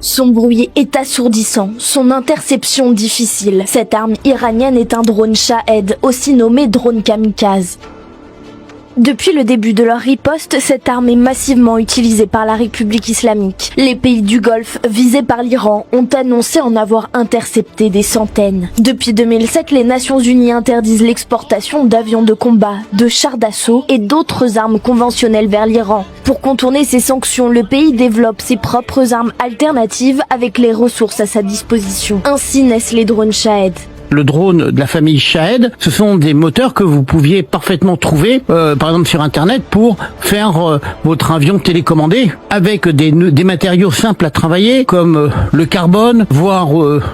Son bruit est assourdissant, son interception difficile. Cette arme iranienne est un drone Shahed, aussi nommé drone kamikaze. Depuis le début de leur riposte, cette arme est massivement utilisée par la République islamique. Les pays du Golfe, visés par l'Iran, ont annoncé en avoir intercepté des centaines. Depuis 2007, les Nations Unies interdisent l'exportation d'avions de combat, de chars d'assaut et d'autres armes conventionnelles vers l'Iran. Pour contourner ces sanctions, le pays développe ses propres armes alternatives avec les ressources à sa disposition. Ainsi naissent les drones Shahed. Le drone de la famille Shahed, ce sont des moteurs que vous pouviez parfaitement trouver, par exemple sur Internet, pour faire votre avion télécommandé, avec des matériaux simples à travailler, comme le carbone, voire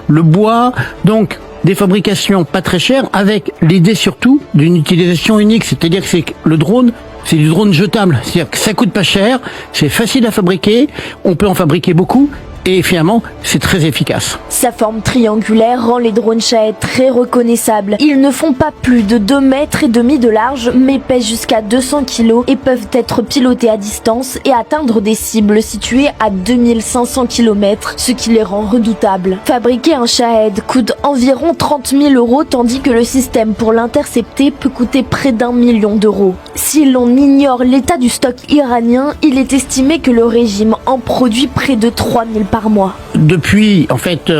le bois. Donc, des fabrications pas très chères, avec l'idée surtout d'une utilisation unique, c'est-à-dire que le drone, c'est du drone jetable, c'est-à-dire que ça coûte pas cher, c'est facile à fabriquer, on peut en fabriquer beaucoup. Et finalement, c'est très efficace. Sa forme triangulaire rend les drones Shahed très reconnaissables. Ils ne font pas plus de 2,5 mètres de large, mais pèsent jusqu'à 200 kg et peuvent être pilotés à distance et atteindre des cibles situées à 2500 km, ce qui les rend redoutables. Fabriquer un Shahed coûte environ 30 000 €, tandis que le système pour l'intercepter peut coûter près d'1 million d'euros. Si l'on ignore l'état du stock iranien, il est estimé que le régime en produit près de 3000 par mois. Depuis, en fait,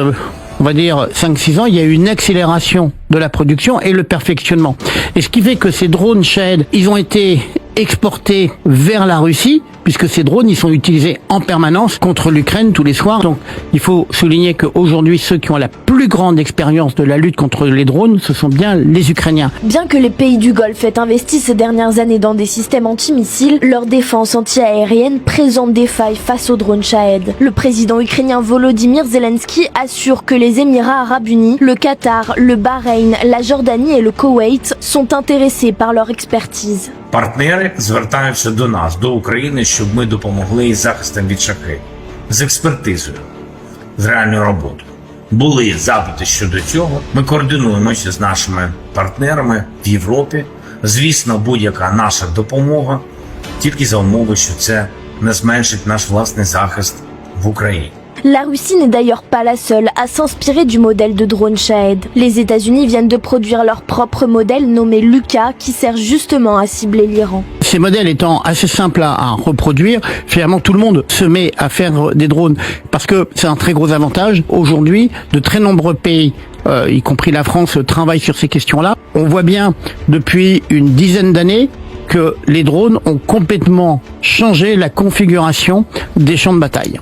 on va dire 5-6 ans, il y a eu une accélération de la production et le perfectionnement. Et ce qui fait que ces drones Shahed, ils ont été exportés vers la Russie, puisque ces drones, ils sont utilisés en permanence contre l'Ukraine tous les soirs. Donc, il faut souligner qu'aujourd'hui, ceux qui ont la plus grande expérience de la lutte contre les drones, ce sont bien les Ukrainiens. Bien que les pays du Golfe aient investi ces dernières années dans des systèmes antimissiles, leur défense anti-aérienne présente des failles face aux drones Shahed. Le président ukrainien Volodymyr Zelensky assure que les Émirats Arabes Unis, le Qatar, le Bahreïn, la Jordanie et le Koweït sont intéressés par leur expertise. Партнери звертаються до нас, до України, щоб ми допомогли із захистом від шахедів, з експертизою, з реальною роботою. Були запити щодо цього. Ми координуємося з нашими партнерами в Європі. Звісно, будь-яка наша допомога, тільки за умови, що це не зменшить наш власний захист в Україні. La Russie n'est d'ailleurs pas la seule à s'inspirer du modèle de drone Shahed. Les États-Unis viennent de produire leur propre modèle nommé Luka qui sert justement à cibler l'Iran. Ces modèles étant assez simples à reproduire, finalement tout le monde se met à faire des drones parce que c'est un très gros avantage. Aujourd'hui, de très nombreux pays, y compris la France, travaillent sur ces questions-là. On voit bien depuis une dizaine d'années que les drones ont complètement changé la configuration des champs de bataille.